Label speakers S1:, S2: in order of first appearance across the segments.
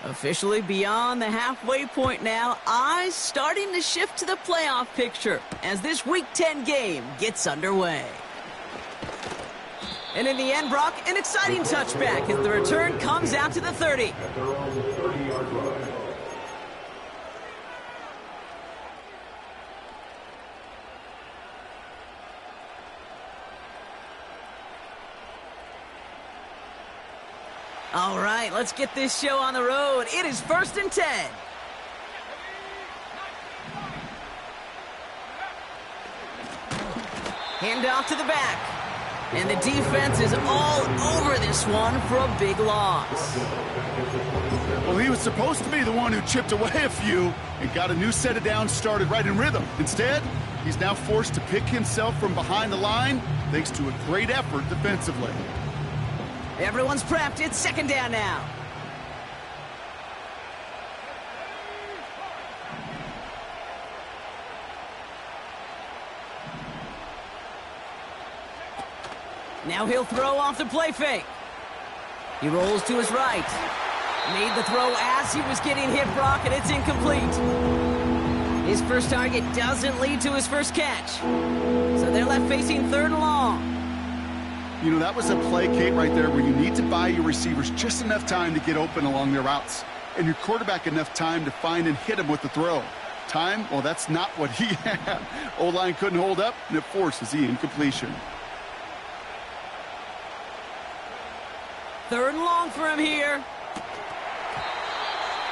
S1: Officially beyond the halfway point now, eyes starting to shift to the playoff picture as this Week 10 game gets underway. And in the end, Brock, an exciting touchback as the return comes out to the 30. All right, let's get this show on the road. It is 1st and 10. Hand off to the back. And the defense is all over this one for a big loss.
S2: Well, he was supposed to be the one who chipped away a few and got a new set of downs started right in rhythm. Instead, he's now forced to pick himself from behind the line thanks to a great effort defensively.
S1: Everyone's prepped. It's 2nd down now. Now he'll throw off the play fake. He rolls to his right. Made the throw as he was getting hit, Brock, and it's incomplete. His first target doesn't lead to his first catch. So they're left facing 3rd and long.
S2: You know, that was a play, Kate, right there where you need to buy your receivers just enough time to get open along their routes. And your quarterback enough time to find and hit him with the throw. Time? Well, that's not what he had. O-line couldn't hold up, and it forces the incompletion.
S1: 3rd and long for him here.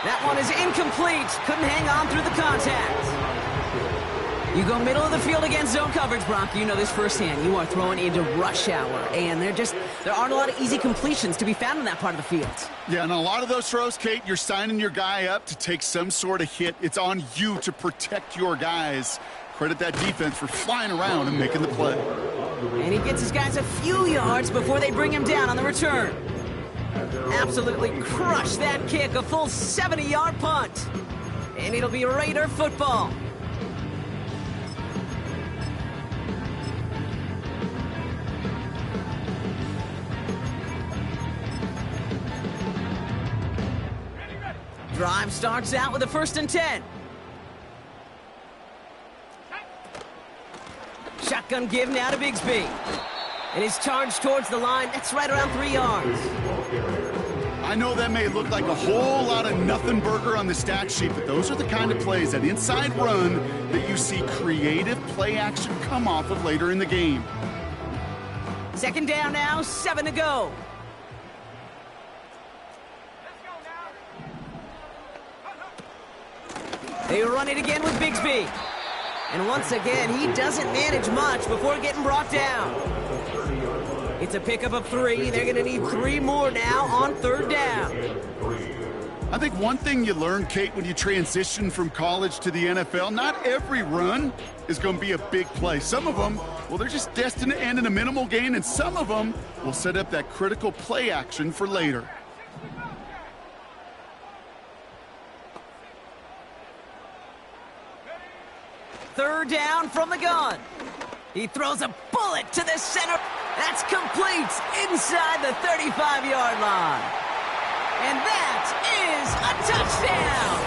S1: That one is incomplete. Couldn't hang on through the contact. You go middle of the field against zone coverage, Brock. You know this firsthand. You are throwing into rush hour, and there aren't a lot of easy completions to be found in that part of the field.
S2: Yeah, and a lot of those throws, Kate, you're signing your guy up to take some sort of hit. It's on you to protect your guys. Credit that defense for flying around and making the play.
S1: And he gets his guys a few yards before they bring him down on the return. Absolutely crushed that kick, a full 70-yard punt. And it'll be Raider football. Drive starts out with a 1st and 10. Shotgun give now to Bigsby. And his charge towards the line, that's right around 3 yards.
S2: I know that may look like a whole lot of nothing burger on the stat sheet, but those are the kind of plays, that inside run, that you see creative play action come off of later in the game.
S1: 2nd down now, 7 to go. They run it again with Bigsby. And once again, he doesn't manage much before getting brought down. It's a pickup of 3. They're going to need 3 more now on 3rd down.
S2: I think one thing you learn, Kate, when you transition from college to the NFL, not every run is going to be a big play. Some of them, well, they're just destined to end in a minimal gain, and some of them will set up that critical play action for later.
S1: Third down from the gun. He throws a bullet to the center. That's complete inside the 35-yard line. And that is a touchdown.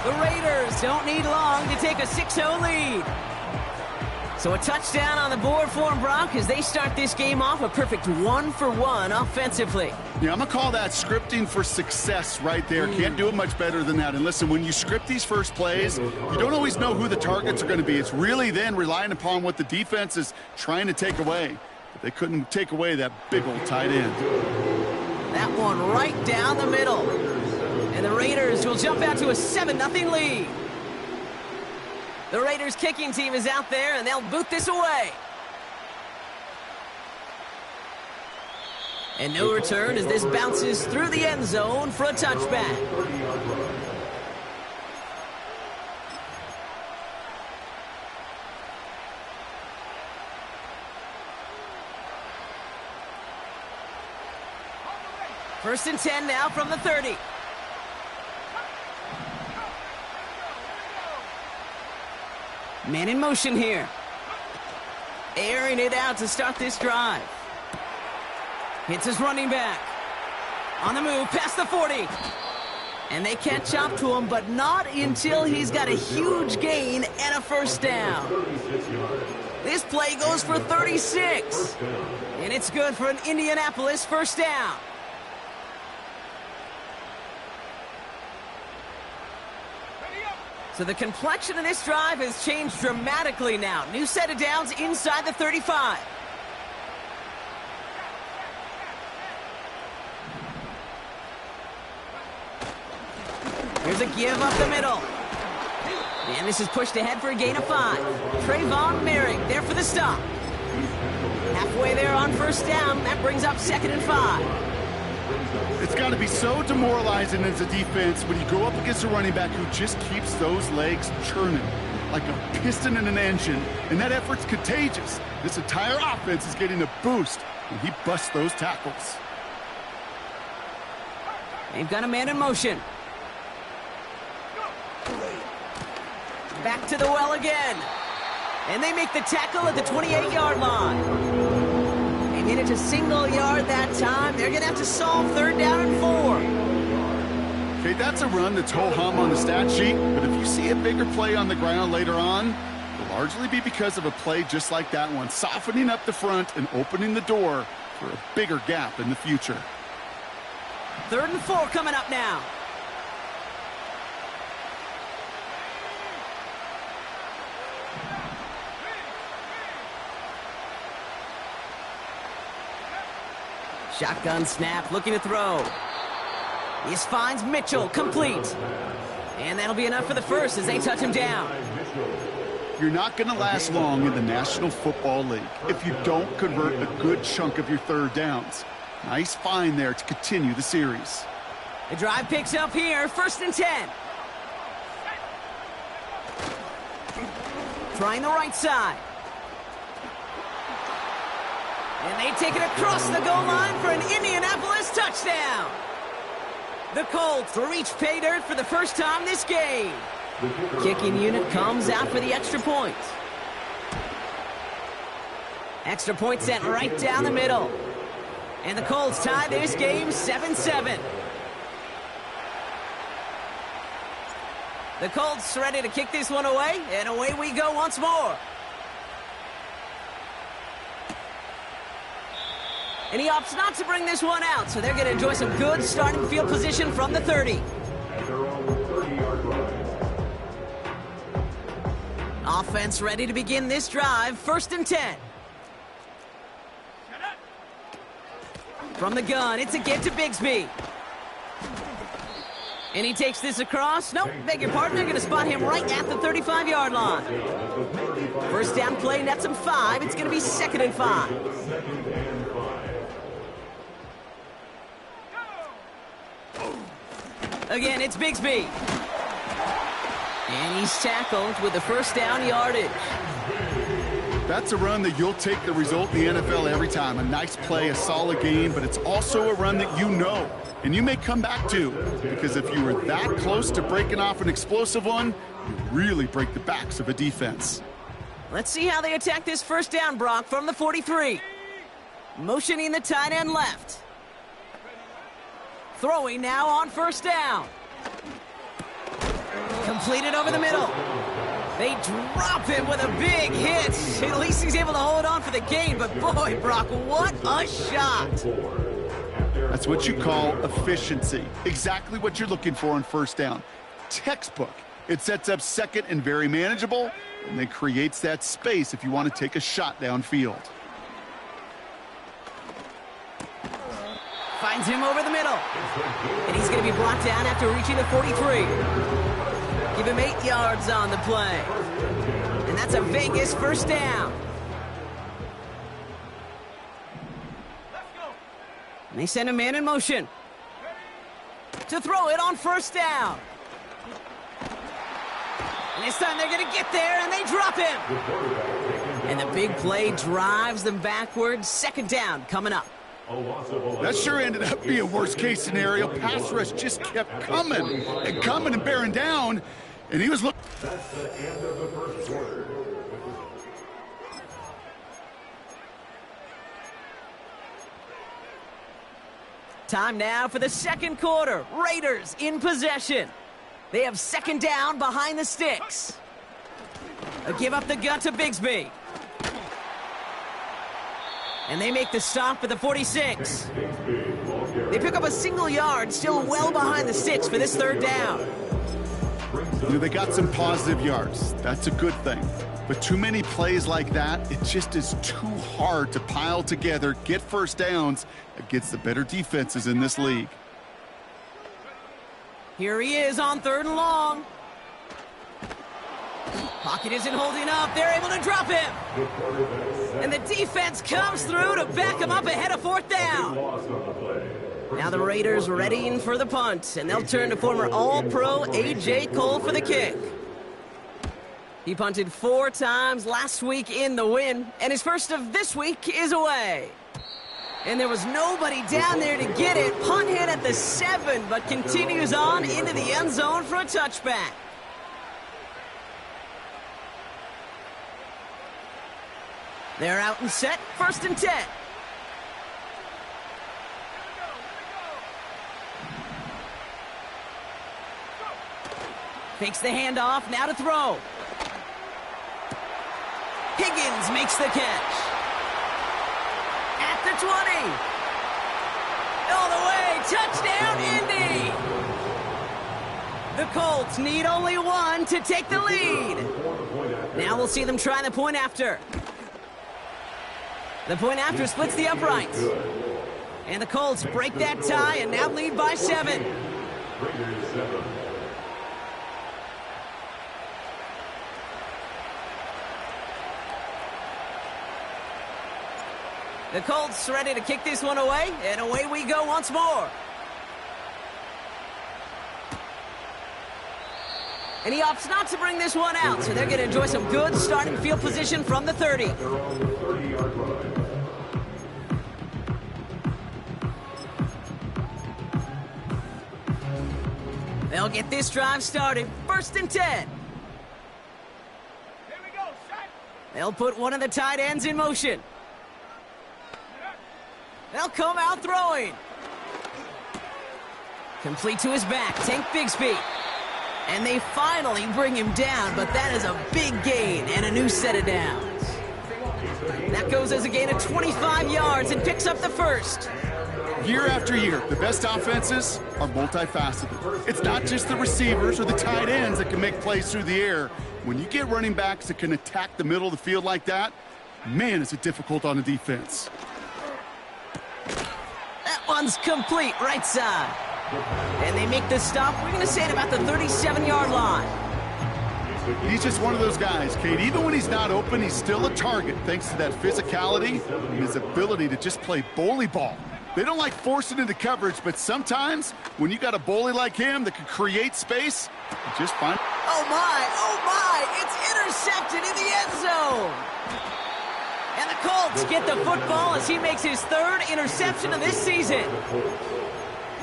S1: The Raiders don't need long to take a 6-0 lead. So a touchdown on the board for them, Brock, as they start this game off a perfect 1-for-1 offensively.
S2: Yeah, I'm going to call that scripting for success right there. Can't do it much better than that. And listen, when you script these first plays, you don't always know who the targets are going to be. It's really then relying upon what the defense is trying to take away. But they couldn't take away that big old tight end.
S1: That one right down the middle. And the Raiders will jump out to a 7-0 lead. The Raiders kicking team is out there, and they'll boot this away. And no return as this bounces through the end zone for a touchback. First and 10 now from the 30. Man in motion here. Airing it out to start this drive. Hits his running back. On the move, past the 40. And they catch up to him, but not until he's got a huge gain and a first down. This play goes for 36. And it's good for an Indianapolis first down. So the complexion of this drive has changed dramatically now. New set of downs inside the 35. Here's a give up the middle. And this is pushed ahead for a gain of 5. Trayvon Merrick there for the stop. Halfway there on first down. That brings up 2nd and 5.
S2: It's got to be so demoralizing as a defense when you go up against a running back who just keeps those legs churning like a piston in an engine, and that effort's contagious. This entire offense is getting a boost when he busts those tackles.
S1: They've got a man in motion. Back to the well again. And they make the tackle at the 28-yard line. They made it to single yard that time. They're going to have to solve 3rd down and 4.
S2: Okay, that's a run that's ho-hum on the stat sheet, but if you see a bigger play on the ground later on, it'll largely be because of a play just like that one, softening up the front and opening the door for a bigger gap in the future.
S1: 3rd and 4 coming up now. Shotgun snap, looking to throw. This finds Mitchell, complete. And that'll be enough for the first as they touch him down.
S2: You're not going to last long in the National Football League if you don't convert a good chunk of your 3rd downs. Nice find there to continue the series.
S1: The drive picks up here, 1st and 10. Trying the right side. And they take it across the goal line for an Indianapolis touchdown. The Colts reach pay dirt for the first time this game. Kicking unit comes out for the extra point. Extra point sent right down the middle. And the Colts tie this game 7-7. The Colts ready to kick this one away, and away we go once more. And he opts not to bring this one out, so they're going to enjoy some good starting field position from the 30. Offense ready to begin this drive, 1st and 10. From the gun, it's a get to Bigsby. And he takes this across. Nope, beg your pardon, they're going to spot him right at the 35-yard line. First down play, nets him 5. It's going to be 2nd and 5. Again, it's Bigsby. And he's tackled with the first down yardage.
S2: That's a run that you'll take the result in the NFL every time. A nice play, a solid game, but it's also a run that you know, and you may come back to, because if you were that close to breaking off an explosive one, you really break the backs of a defense.
S1: Let's see how they attack this first down, Brock, from the 43. Motioning the tight end left. Throwing now on first down. Completed over the middle. They drop him with a big hit. At least he's able to hold on for the gain, but boy, Brock, what a shot.
S2: That's what you call efficiency. Exactly what you're looking for on first down. Textbook. It sets up 2nd and very manageable, and then creates that space if you want to take a shot downfield.
S1: Finds him over the middle. And he's going to be brought down after reaching the 43. Give him 8 yards on the play. And that's a Vegas first down. And they send a man in motion to throw it on first down. And this time they're going to get there, and they drop him. And the big play drives them backwards. 2nd down coming up.
S2: That sure ended up being a worst-case scenario. Pass rush just kept coming and bearing down, and he was looking.
S3: That's the end of the first quarter.
S1: Time now for the second quarter. Raiders in possession. They have second down behind the sticks. Give up the gut to Bigsby. And they make the stop at the 46. They pick up a single yard, still well behind the sticks for this third down.
S2: You know, they got some positive yards. That's a good thing. But too many plays like that, it just is too hard to pile together, get first downs against the better defenses in this league.
S1: Here he is on 3rd and long. Pocket isn't holding up. They're able to drop him. And the defense comes through to back him up ahead of 4th down. Now the Raiders readying for the punt, and they'll turn to former All-Pro A.J. Cole for the kick. He punted 4 times last week in the win, and his first of this week is away. And there was nobody down there to get it. Punt hit at the 7, but continues on into the end zone for a touchback. They're out and set, 1st and 10. Fakes the handoff, now to throw. Higgins makes the catch. At the 20. All the way, touchdown, Indy! The Colts need only 1 to take the lead. Now we'll see them try the point after. The point after splits the uprights. And the Colts break that tie and now lead by 7. The Colts ready to kick this one away, and away we go once more. And he opts not to bring this one out, so they're going to enjoy some good starting field position from the 30. They'll get this drive started. 1st and 10. They'll put one of the tight ends in motion. They'll come out throwing. Complete to his back, Tank Bigsby. And they finally bring him down, but that is a big gain and a new set of downs. That goes as a gain of 25 yards and picks up the first.
S2: Year after year, the best offenses are multifaceted. It's not just the receivers or the tight ends that can make plays through the air. When you get running backs that can attack the middle of the field like that, man, is it difficult on the defense.
S1: That one's complete, right side. And they make the stop, we're going to say, at about the 37-yard line.
S2: He's just one of those guys, Kate. Even when he's not open, he's still a target thanks to that physicality and his ability to just play bully ball. They don't like forcing into coverage, but sometimes when you got a bully like him that can create space, you just find...
S1: Oh, my, it's intercepted in the end zone. And the Colts get the football as he makes his 3rd interception of this season.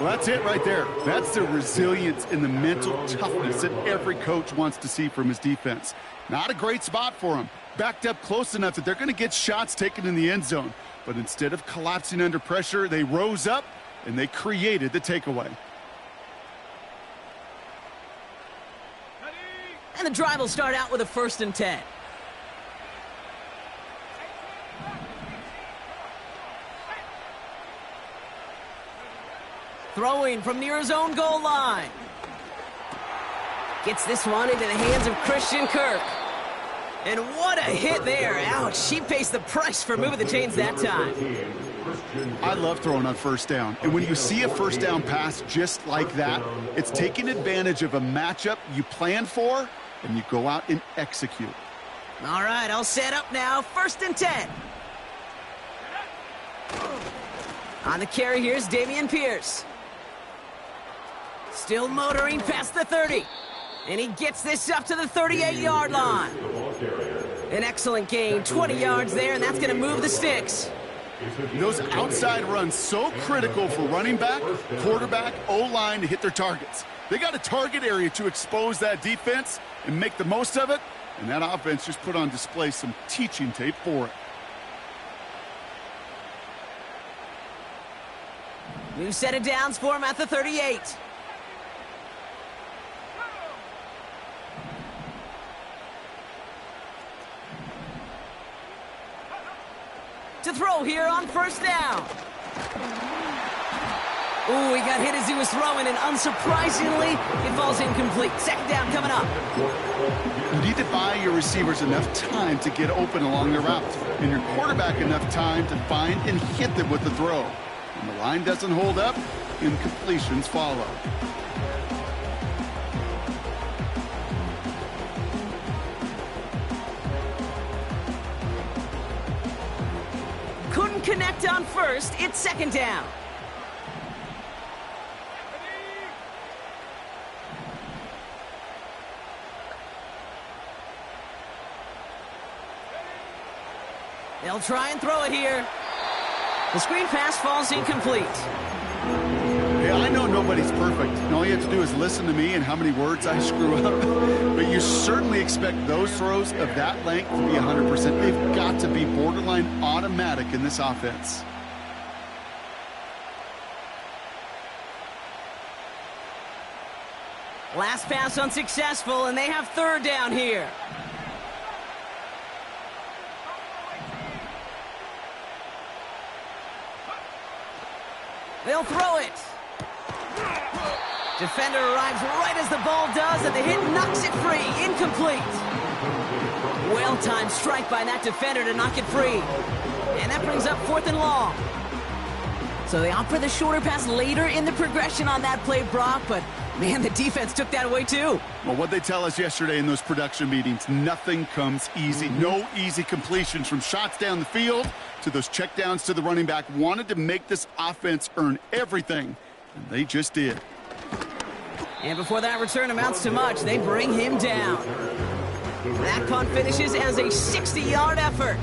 S2: Well, that's it right there. That's the resilience and the mental toughness that every coach wants to see from his defense. Not a great spot for him. Backed up close enough that they're going to get shots taken in the end zone. But instead of collapsing under pressure, they rose up and they created the takeaway.
S1: And the drive will start out with a 1st and 10. Throwing from near his own goal line. Gets this one into the hands of Christian Kirk. And what a hit there. Ouch, he pays the price for moving the chains that time.
S2: I love throwing on 1st down. And when you see a 1st down pass just like that, it's taking advantage of a matchup you plan for, and you go out and execute.
S1: All right, all set up now. 1st and 10. On the carry, here's Dameon Pierce. Still motoring past the 30. And he gets this up to the 38-yard line. An excellent gain, 20 yards there, and that's going to move the sticks.
S2: Those outside runs so critical for running back, quarterback, O-line to hit their targets. They got a target area to expose that defense and make the most of it, and that offense just put on display some teaching tape for it.
S1: New set of downs for him at the 38. To throw here on first down. Ooh, he got hit as he was throwing, and unsurprisingly, it falls incomplete. Second down coming up.
S2: You need to buy your receivers enough time to get open along their route, and your quarterback enough time to find and hit them with the throw. When the line doesn't hold up, incompletions follow.
S1: Couldn't connect on first. It's second down. They'll try and throw it here. The screen pass falls incomplete.
S2: Yeah, I know nobody's perfect. And all you have to do is listen to me and how many words I screw up. But you certainly expect those throws of that length to be 100%. They've got to be borderline automatic in this offense.
S1: Last pass unsuccessful, and they have third down here. They'll throw it. Defender arrives right as the ball does, and the hit knocks it free. Incomplete. Well-timed strike by that defender to knock it free. And that brings up 4th and long. So they opt for the shorter pass later in the progression on that play, Brock, but man, the defense took that away too.
S2: Well, what they tell us yesterday in those production meetings, nothing comes easy. No easy completions from shots down the field to those checkdowns to the running back. Wanted to make this offense earn everything, and they just did.
S1: And before that return amounts to much, they bring him down. That punt finishes as a 60-yard effort.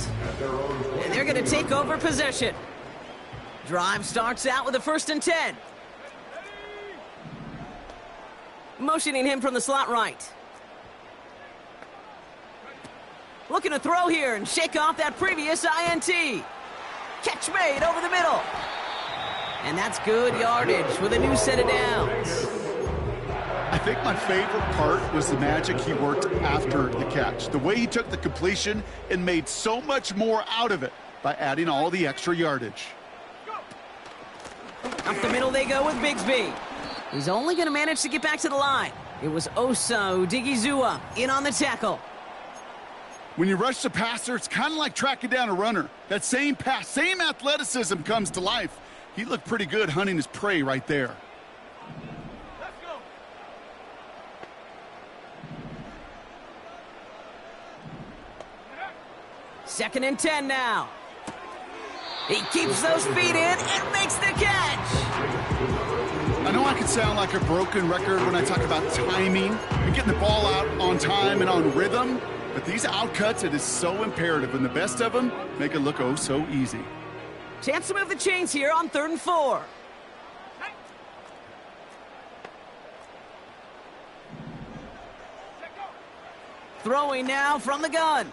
S1: And they're going to take over possession. Drive starts out with a 1st and 10. Motioning him from the slot right. Looking to throw here and shake off that previous INT. Catch made over the middle. And that's good yardage with a new set of downs.
S2: I think my favorite part was the magic he worked after the catch. The way he took the completion and made so much more out of it by adding all the extra yardage.
S1: Up the middle they go with Bigsby. He's only going to manage to get back to the line. It was Osa Odigizua in on the tackle.
S2: When you rush the passer, it's kind of like tracking down a runner. That same pass, same athleticism comes to life. He looked pretty good hunting his prey right there.
S3: Let's go.
S1: 2nd and 10 now. He keeps those feet in and makes the catch.
S2: I know I can sound like a broken record when I talk about timing and getting the ball out on time and on rhythm, but these outcuts, it is so imperative, and the best of them make it look oh so easy.
S1: Chance to move the chains here on 3rd and 4. Throwing now from the gun.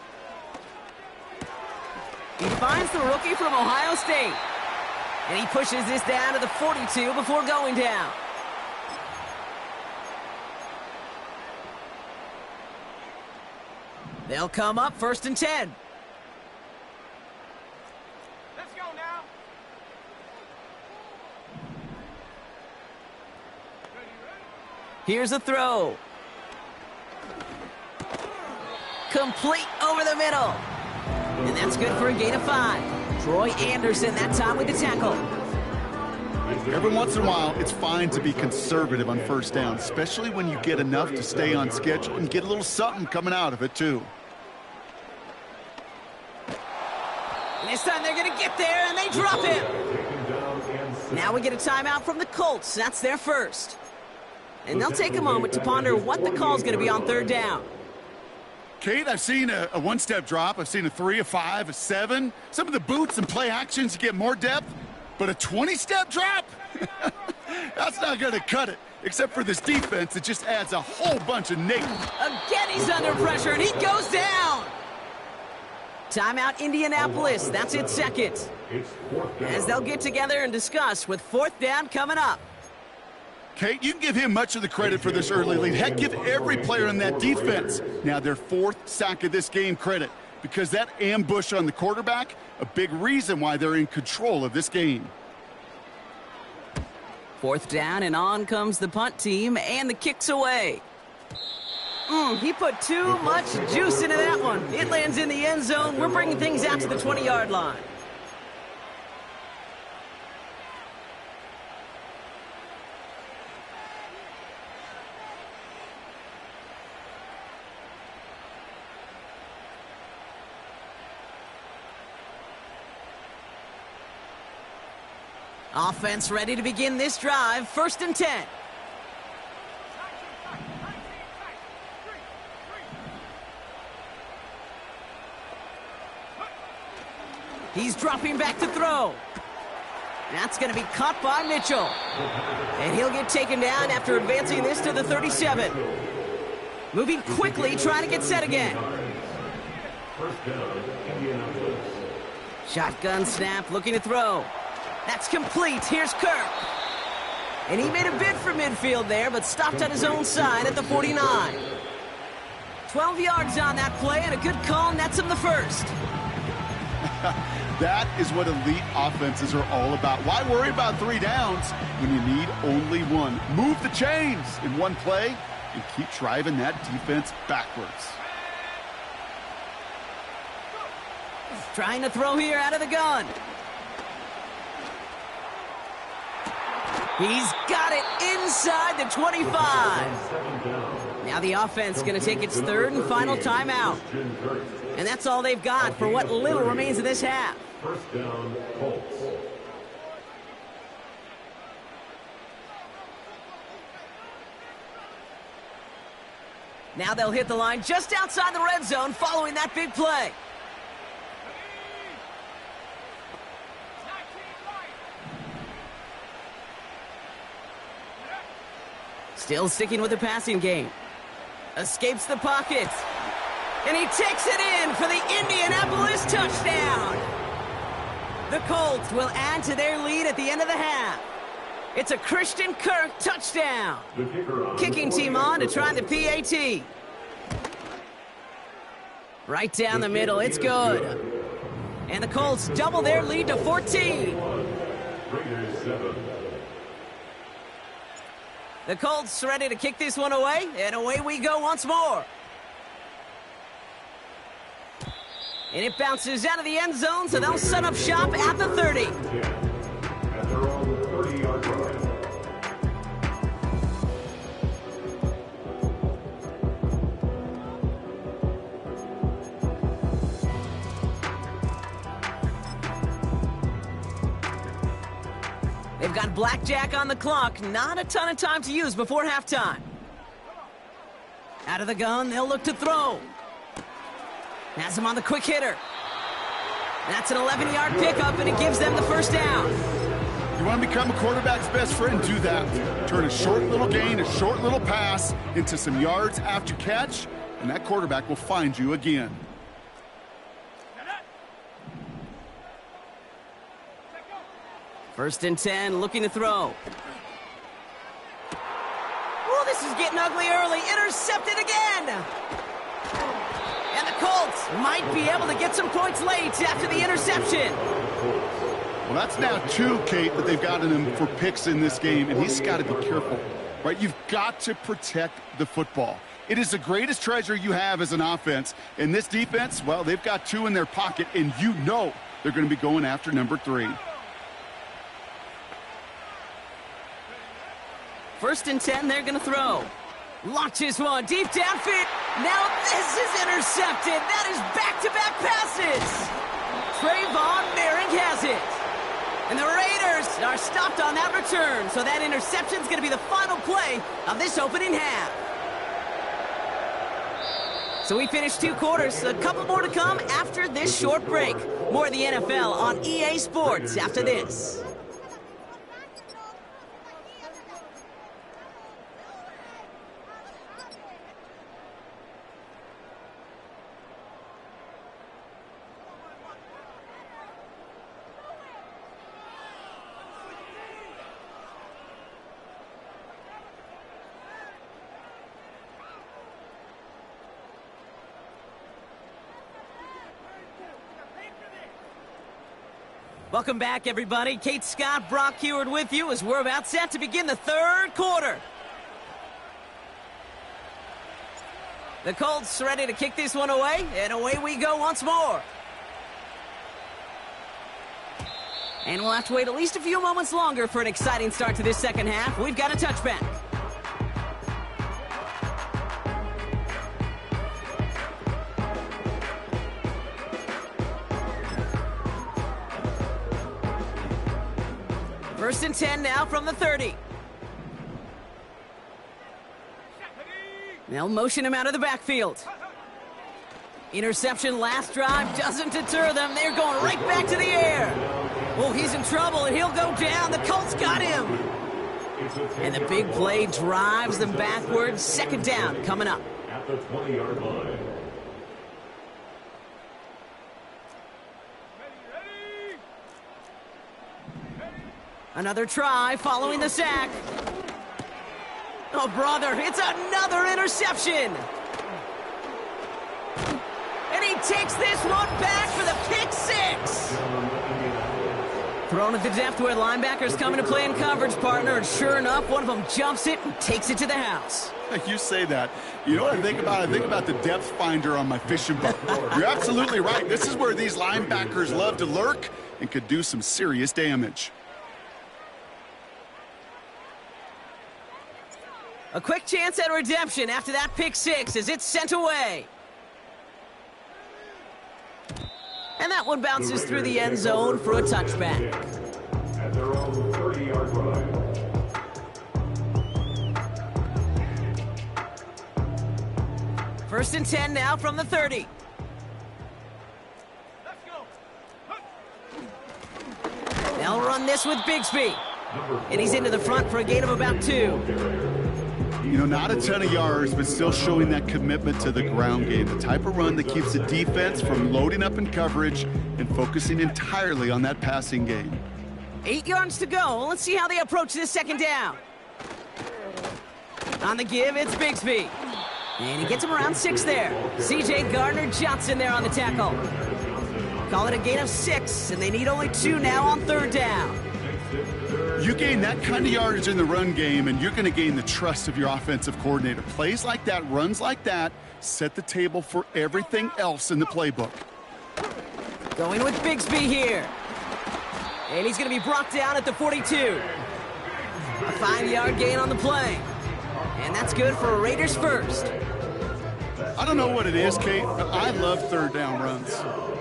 S1: He finds the rookie from Ohio State. And he pushes this down to the 42 before going down. They'll come up 1st and 10.
S3: Let's go now.
S1: Here's a throw. Complete over the middle. And that's good for a gain of 5. Troy Anderson that time with the tackle.
S2: Every once in a while, it's fine to be conservative on 1st down, especially when you get enough to stay on schedule and get a little something coming out of it, too.
S1: And this time they're going to get there, and they drop him. Now we get a timeout from the Colts. That's their first. And they'll take a moment to ponder what the call is going to be on 3rd down.
S2: Kate, I've seen a one-step drop. I've seen a 3, a 5, a 7. Some of the boots and play actions to get more depth. But a 20-step drop? That's not going to cut it. Except for this defense, it just adds a whole bunch of negatives.
S1: Again, he's under pressure, and he goes down. Timeout, Indianapolis. That's its second. As they'll get together and discuss with fourth down coming up.
S2: Kate, you can give him much of the credit for this early lead. Heck, give every player in that defense now their fourth sack of this game credit, because that ambush on the quarterback, a big reason why they're in control of this game.
S1: Fourth down, and on comes the punt team, and the kick's away. He put too much juice into that one. It lands in the end zone. We're bringing things out to the 20-yard line. Offense ready to begin this drive. 1st and 10. He's dropping back to throw. That's going to be caught by Mitchell. And he'll get taken down after advancing this to the 37. Moving quickly, trying to get set again. Shotgun snap, looking to throw. That's complete. Here's Kirk. And he made a bid for midfield there, but stopped on his own side at the 49. 12 yards on that play, and a good call nets him the first.
S2: That is what elite offenses are all about. Why worry about 3 downs when you need only one? Move the chains in one play and keep driving that defense backwards.
S1: Trying to throw here out of the gun. He's got it inside the 25. Now the offense going to take its 3rd and final timeout. And that's all they've got for what little remains of this half.
S4: 1st down, Colts.
S1: Now they'll hit the line just outside the red zone following that big play. Still sticking with the passing game. Escapes the pocket. And he takes it in for the Indianapolis touchdown. The Colts will add to their lead at the end of the half. It's a Christian Kirk touchdown. Kicking team on to try the PAT. Right down the middle. It's good. And the Colts double their lead to 14. The Colts ready to kick this one away, and away we go once more. And it bounces out of the end zone, so they'll set up shop at the 30.
S4: At their own 30-yard line.
S1: They've got blackjack on the clock. Not a ton of time to use before halftime. Out of the gun, they'll look to throw. Has him on the quick hitter. That's an 11-yard pickup, and it gives them the first down.
S2: You want to become a quarterback's best friend? Do that. Turn a short little gain, a short little pass into some yards after catch, and that quarterback will find you again.
S1: First and 10, looking to throw. Oh, this is getting ugly early. Intercepted again. And the Colts might be able to get some points late after the interception.
S2: Well, that's now 2, Kate, that they've gotten him for picks in this game, and he's got to be careful, right? You've got to protect the football. It is the greatest treasure you have as an offense. And this defense, well, they've got 2 in their pocket, and you know they're going to be going after number 3.
S1: First and 10, they're going to throw. Launches one deep downfield. Now this is intercepted. That is back-to-back passes. Trayvon Merrick has it. And the Raiders are stopped on that return. So that interception is going to be the final play of this opening half. So we finished 2 quarters. A couple more to come after this short break. More of the NFL on EA Sports after this. Welcome back, everybody. Kate Scott, Brock Heward with you as we're about set to begin the third quarter. The Colts ready to kick this one away, and away we go once more. And we'll have to wait at least a few moments longer for an exciting start to this second half. We've got a touchback. First and 10 now from the 30. They'll motion him out of the backfield. Interception last drive doesn't deter them. They're going right back to the air. Oh, he's in trouble, and he'll go down. The Colts got him. And the big play drives them backwards. Second down coming up.
S4: At the 20-yard line.
S1: Another try following the sack. Oh, brother, it's another interception. And he takes this one back for the pick six. Thrown at the depth where linebackers come into play in coverage, partner, and sure enough, one of them jumps it and takes it to the house.
S2: You say that. You know what I think about? I think about the depth finder on my fishing boat. You're absolutely right. This is where these linebackers love to lurk and could do some serious damage.
S1: A quick chance at redemption after that pick six as it's sent away. And that one bounces through the end zone for a touchback.
S4: At their own 30-yard line.
S1: First and 10 now from the 30.
S3: Let's go.
S1: They'll run this with Bigsby. And he's into the front for a gain of about 2.
S2: You know, not a ton of yards, but still showing that commitment to the ground game. The type of run that keeps the defense from loading up in coverage and focusing entirely on that passing game.
S1: 8 yards to go. Let's see how they approach this second down. On the give, it's Bigsby. And he gets him around 6 there. C.J. Gardner-Johnson there on the tackle. Call it a gain of 6, and they need only 2 now on third down.
S2: You gain that kind of yardage in the run game, and you're going to gain the trust of your offensive coordinator. Plays like that, runs like that, set the table for everything else in the playbook.
S1: Going with Bigsby here. And he's going to be brought down at the 42. A 5-yard gain on the play. And that's good for a Raiders first.
S2: I don't know what it is, Kate, but I love third down runs.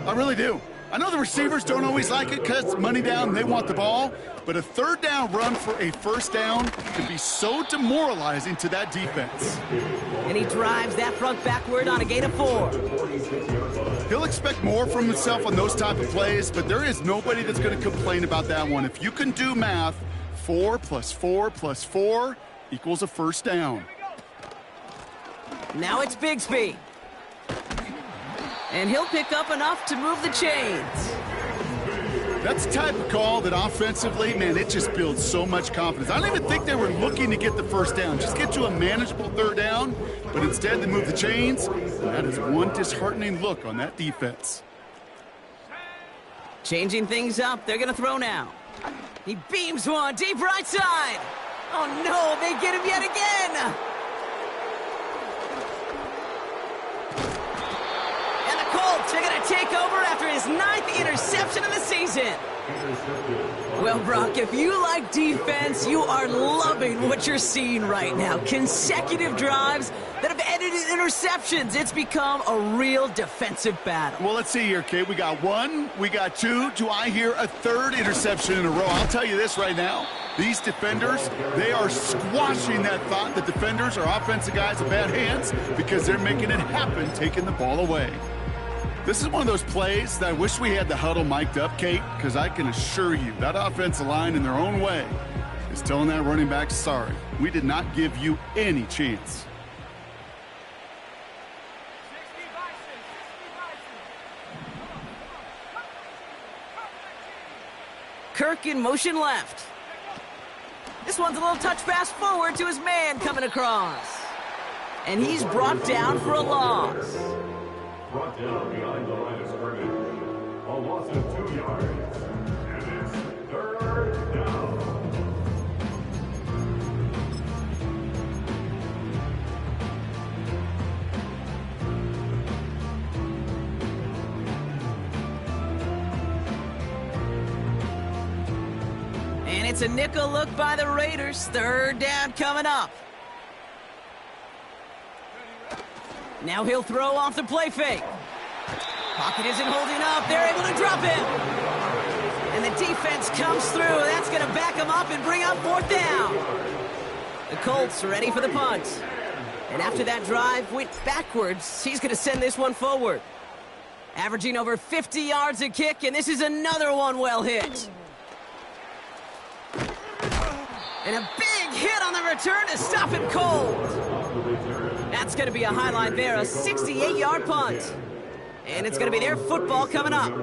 S2: I really do. I know the receivers don't always like it because money down, they want the ball, but a third down run for a first down can be so demoralizing to that defense.
S1: And he drives that front backward on a gain of 4.
S2: He'll expect more from himself on those type of plays, but there is nobody that's going to complain about that one. If you can do math, 4 plus 4 plus 4 equals a first down.
S1: Now it's Bigsby. And he'll pick up enough to move the chains.
S2: That's the type of call that offensively, man, it just builds so much confidence. I don't even think they were looking to get the first down. Just get to a manageable third down, but instead they move the chains. And that is one disheartening look on that defense.
S1: Changing things up, they're going to throw now. He beams one deep right side. Oh no, they get him yet again. Colts are going to take over after his 9th interception of the season. Well, Brock, if you like defense, you are loving what you're seeing right now. Consecutive drives that have ended in interceptions. It's become a real defensive battle.
S2: Well, let's see here, Kate. We got 1, we got 2. Do I hear a 3rd interception in a row? I'll tell you this right now. These defenders, they are squashing that thought that defenders are offensive guys with bad hands because they're making it happen, taking the ball away. This is one of those plays that I wish we had the huddle mic'd up, Kate, because I can assure you that offensive line in their own way is telling that running back, sorry, we did not give you any chance.
S1: Kirk in motion left. This one's a little touch pass forward to his man coming across. And he's brought down for a loss.
S4: Brought down behind the line of scrimmage. A loss of 2 yards. And
S1: And it's a nickel look by the Raiders. Third down coming up. Now he'll throw off the play fake. Pocket isn't holding up. They're able to drop him. And the defense comes through. That's going to back him up and bring up fourth down. The Colts are ready for the punt. And after that drive went backwards, he's going to send this one forward. Averaging over 50 yards a kick, and this is another one well hit. And a big hit on the return to stop him cold. That's going to be a highlight there, a 68-yard punt. And it's going to be their football coming up.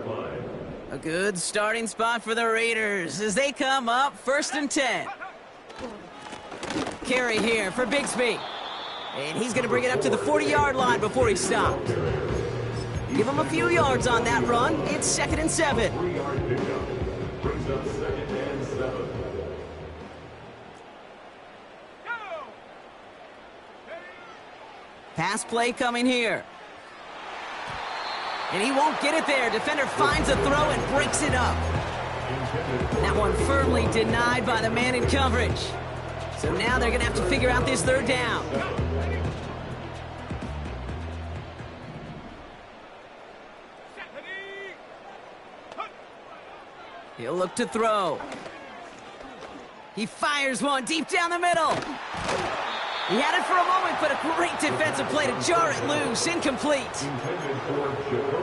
S1: A good starting spot for the Raiders as they come up 1st and 10. Carry here for Bigsby. And he's going to bring it up to the 40-yard line before he stopped. Give him a few yards on that run. It's 2nd and 7.
S4: 3-yard pickup. Brings up 2nd and 7.
S1: Pass play coming here. And he won't get it there. Defender finds a throw and breaks it up. That one firmly denied by the man in coverage. So now they're going to have to figure out this third down. He'll look to throw. He fires one deep down the middle. He had it for a moment, but a great defensive play to jar it loose. Incomplete.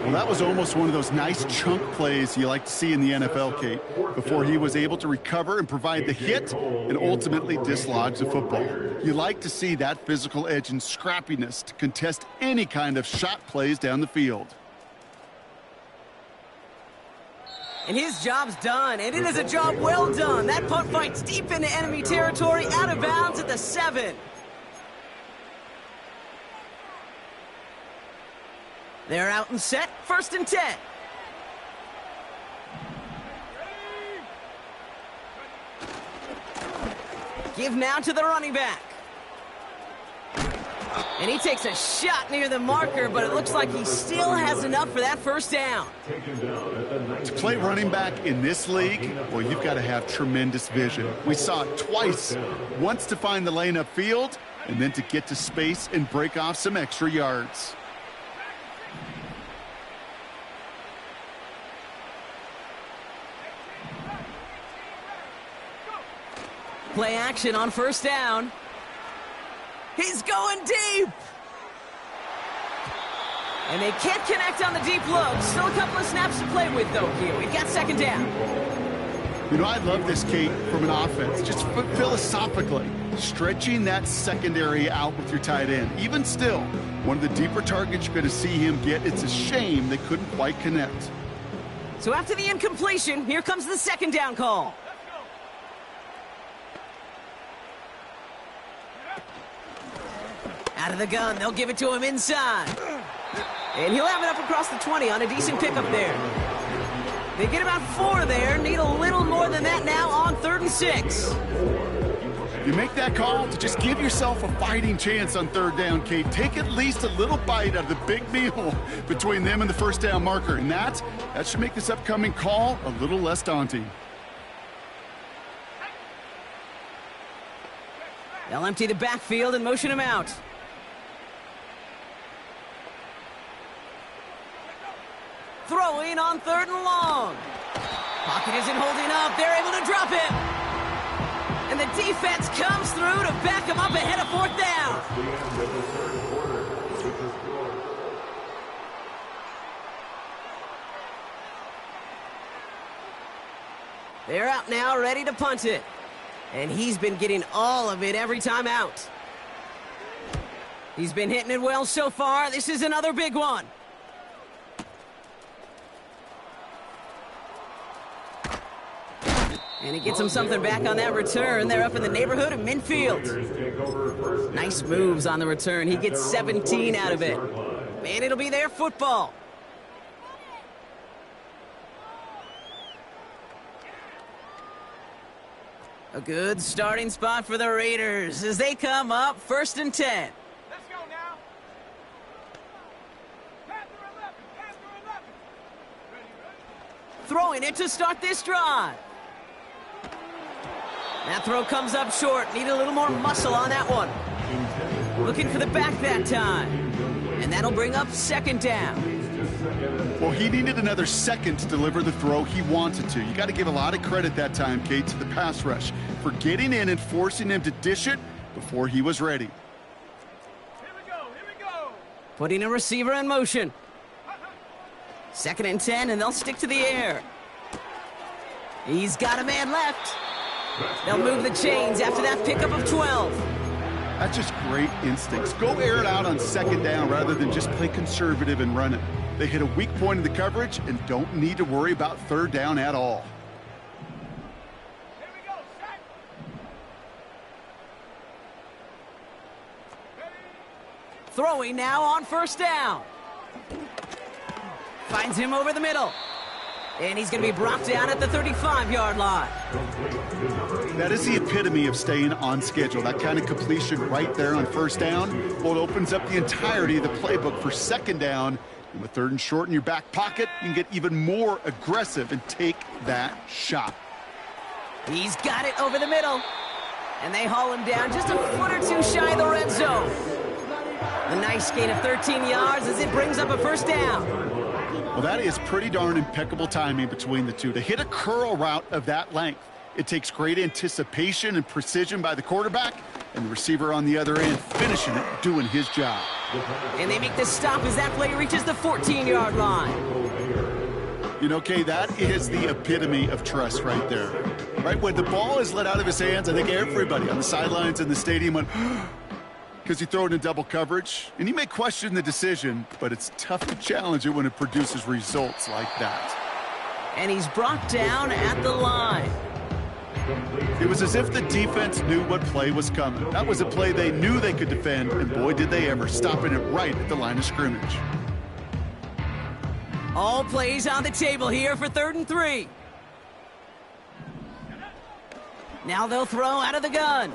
S2: Well, that was almost one of those nice chunk plays you like to see in the NFL, Kate, before he was able to recover and provide the hit and ultimately dislodge the football. You like to see that physical edge and scrappiness to contest any kind of shot plays down the field.
S1: And his job's done, and it is a job well done. That punt fights deep into enemy territory, out of bounds at the 7. They're out and set, 1st and 10. Give now to the running back. And he takes a shot near the marker, but it looks like he still has enough for that first down.
S2: To play running back in this league, well, you've got to have tremendous vision. We saw it twice, once to find the lane upfield, and then to get to space and break off some extra yards.
S1: Play action on 1st down. He's going deep. And they can't connect on the deep look. Still a couple of snaps to play with, though, here. We've got 2nd down.
S2: You know, I love this, Kate, from an offense. Just philosophically, stretching that secondary out with your tight end. Even still, one of the deeper targets you're going to see him get. It's a shame they couldn't quite connect.
S1: So after the incompletion, here comes the 2nd down call. Out of the gun, they'll give it to him inside. And he'll have it up across the 20 on a decent pickup there. They get about 4 there, need a little more than that now on 3rd and 6.
S2: You make that call to just give yourself a fighting chance on 3rd down, Kate. Take at least a little bite out of the big meal between them and the 1st down marker. And that should make this upcoming call a little less daunting.
S1: They'll empty the backfield and motion him out. Throwing on 3rd and long. Pocket isn't holding up. They're able to drop him. And the defense comes through to back him up ahead of 4th down. They're out now, ready to punt it. And he's been getting all of it every time out. He's been hitting it well so far. This is another big one. And he gets him something back on that return. They're up in the neighborhood of midfield. Nice moves on the return. He gets 17 out of it. Man, it'll be their football. A good starting spot for the Raiders as they come up 1st and 10.
S3: Let's go now. Panther 11, Panther 11. Ready.
S1: Throwing it to start this drive. That throw comes up short. Need a little more muscle on that one. Looking for the back that time. And that'll bring up second down.
S2: Well, he needed another second to deliver the throw he wanted to. You got to give a lot of credit that time, Kate, to the pass rush for getting in and forcing him to dish it before he was ready.
S3: Here we go, here we go.
S1: Putting a receiver in motion. Second and 10, and they'll stick to the air. He's got a man left. They'll move the chains after that pickup of 12.
S2: That's just great instincts. Go air it out on second down rather than just play conservative and run it. They hit a weak point in the coverage and don't need to worry about third down at all.
S3: Here we go, set. Ready.
S1: Throwing now on first down. Finds him over the middle. And he's going to be brought down at the 35-yard line.
S2: That is the epitome of staying on schedule. That kind of completion right there on first down. Well, it opens up the entirety of the playbook for second down. And with third and short in your back pocket, you can get even more aggressive and take that shot.
S1: He's got it over the middle. And they haul him down just a foot or two shy of the red zone. A nice gain of 13 yards as it brings up a first down.
S2: Well, that is pretty darn impeccable timing between the two. To hit a curl route of that length, it takes great anticipation and precision by the quarterback, and the receiver on the other end finishing it, doing his job.
S1: And they make the stop as that play reaches the 14-yard line.
S2: You know, Kay, that is the epitome of trust right there. Right, when the ball is let out of his hands, I think everybody on the sidelines in the stadium went, because you throw it in double coverage, and you may question the decision, but it's tough to challenge it when it produces results like that.
S1: And he's brought down at the line.
S2: It was as if the defense knew what play was coming. That was a play they knew they could defend, and boy, did they ever, stopping it right at the line of scrimmage.
S1: All plays on the table here for 3rd and 3. Now they'll throw out of the gun.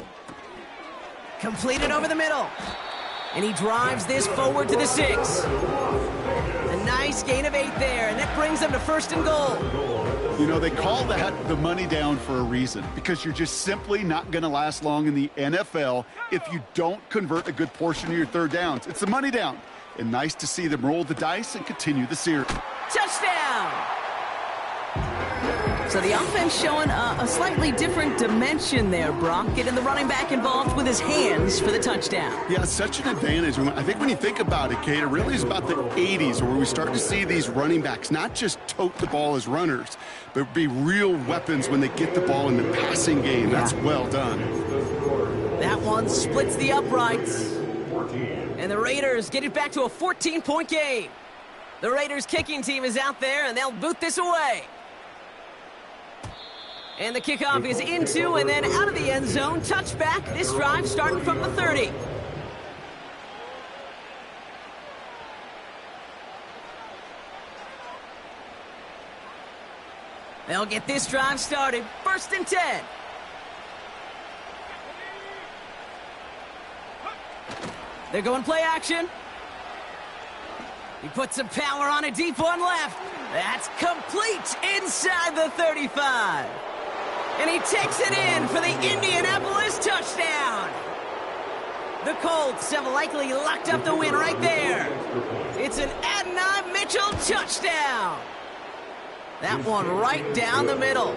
S1: Completed over the middle. And he drives this forward to the 6. A nice gain of 8 there, and that brings them to 1st and goal.
S2: You know, they call that the money down for a reason, because you're just simply not going to last long in the NFL if you don't convert a good portion of your third downs. It's the money down. And nice to see them roll the dice and continue the series.
S1: Touchdown! So the offense showing a slightly different dimension there, Brock, getting the running back involved with his hands for the touchdown.
S2: Yeah, such an advantage. I think when you think about it, Kate, it really is about the 80s where we start to see these running backs not just tote the ball as runners, but be real weapons when they get the ball in the passing game. That's well done.
S1: That one splits the uprights. And the Raiders get it back to a 14-point game. The Raiders kicking team is out there, and they'll boot this away. And the kickoff is into and then out of the end zone. Touchback. This drive starting from the 30. They'll get this drive started. 1st and 10. They're going play action. He puts some power on a deep one left. That's complete inside the 35. And he takes it in for the Indianapolis touchdown. The Colts have likely locked up the win right there. It's an Adonai Mitchell touchdown. That one right down the middle.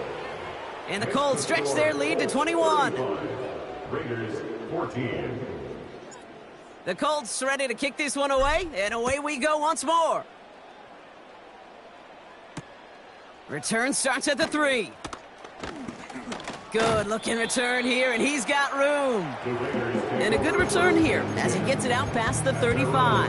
S1: And the Colts stretch their lead to 21.
S4: Raiders 14.
S1: The Colts ready to kick this one away, and away we go once more. Return starts at the 3. Good looking return here, and he's got room. And a good return here as he gets it out past the 35.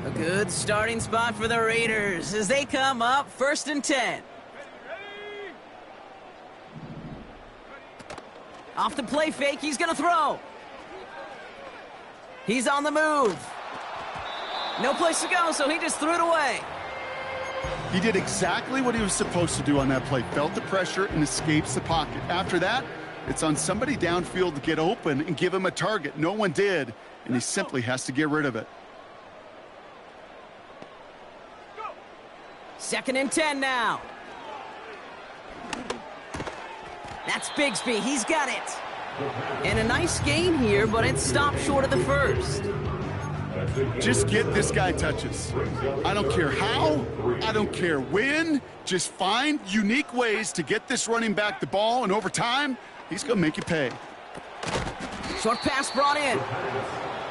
S1: A good starting spot for the Raiders as they come up 1st and 10. Off the play fake, he's going to throw. He's on the move. No place to go, so he just threw it away.
S2: He did exactly what he was supposed to do on that play. Felt the pressure and escapes the pocket. After that, it's on somebody downfield to get open and give him a target. No one did, and he simply has to get rid of it.
S1: 2nd and 10 now. That's Bigsby. He's got it. And a nice gain here, but it stopped short of the first.
S2: Just get this guy touches. I don't care how, I don't care when. Just find unique ways to get this running back the ball, and over time, he's going to make you pay.
S1: Short pass brought in.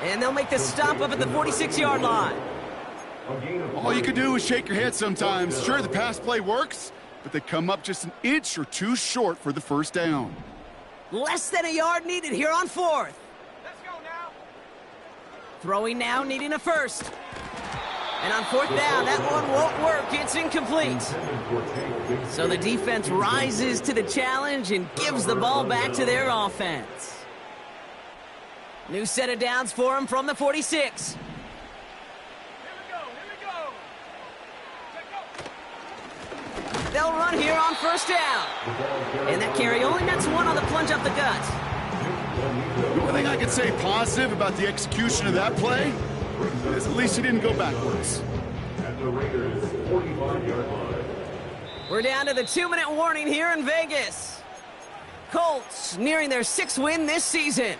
S1: And they'll make the stop up at the 46-yard line.
S2: All you can do is shake your head sometimes. Sure, the pass play works, but they come up just an inch or two short for the first down.
S1: Less than a yard needed here on fourth.
S3: Let's go now.
S1: Throwing now, needing a first. And on fourth down, that one won't work. It's incomplete. So the defense rises to the challenge and gives the ball back to their offense. New set of downs for him from the 46.
S3: Here we go. Check go.
S1: They'll run here on first down. And that carry only nets one on the plunge up the gut.
S2: The one thing I can say positive about the execution of that play is at least he didn't go backwards.
S4: At the Raiders' 45-yard line.
S1: We're down to the 2-minute warning here in Vegas. Colts nearing their 6th win this season.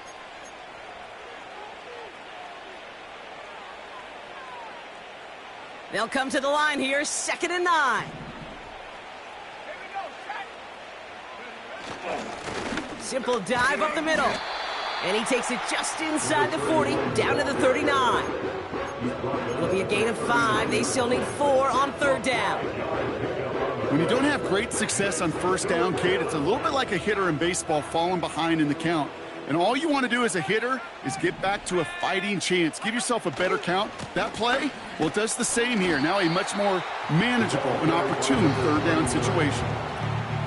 S1: They'll come to the line here, 2nd and 9.
S3: Here we go. Check.
S1: Simple dive up the middle. And he takes it just inside the 40, down to the 39. It'll be a gain of 5. They still need 4 on third down.
S2: When you don't have great success on first down, Kate, it's a little bit like a hitter in baseball falling behind in the count. And all you want to do as a hitter is get back to a fighting chance. Give yourself a better count. That play, well, it does the same here. Now a much more manageable and opportune third down situation.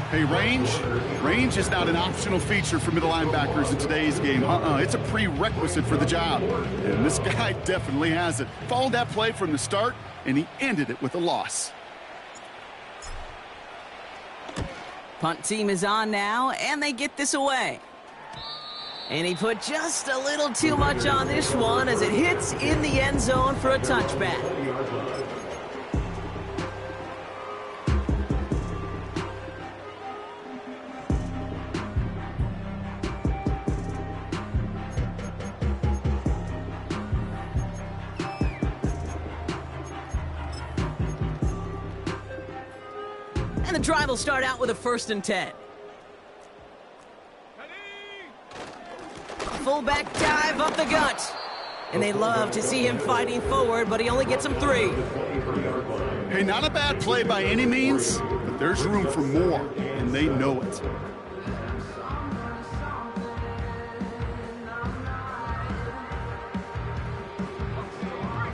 S2: Hey, range is not an optional feature for middle linebackers in today's game. It's a prerequisite for the job. And this guy definitely has it. Followed that play from the start, and he ended it with a loss.
S1: Punt team is on now, and they get this away. And he put just a little too much on this one as it hits in the end zone for a touchback. And the drive will start out with a 1st and 10. Fullback dive up the gut. And they love to see him fighting forward, but he only gets him 3.
S2: Hey, not a bad play by any means, but there's room for more, and they know it.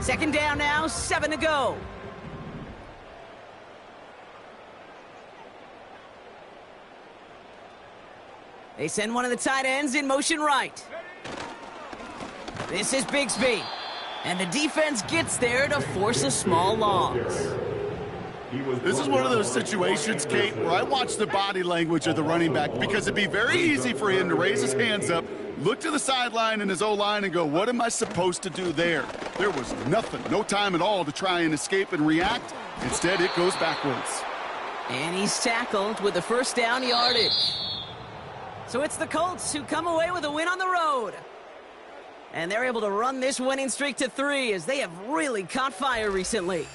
S1: Second down now, 7 to go. They send one of the tight ends in motion right. This is Bigsby. And the defense gets there to force a small loss.
S2: This is one of those situations, Kate, where I watch the body language of the running back because it'd be very easy for him to raise his hands up, look to the sideline in his O-line and go, what am I supposed to do there? There was nothing, no time at all to try and escape and react. Instead, it goes backwards.
S1: And he's tackled with the first down yardage. So it's the Colts who come away with a win on the road. And they're able to run this winning streak to 3 as they have really caught fire recently.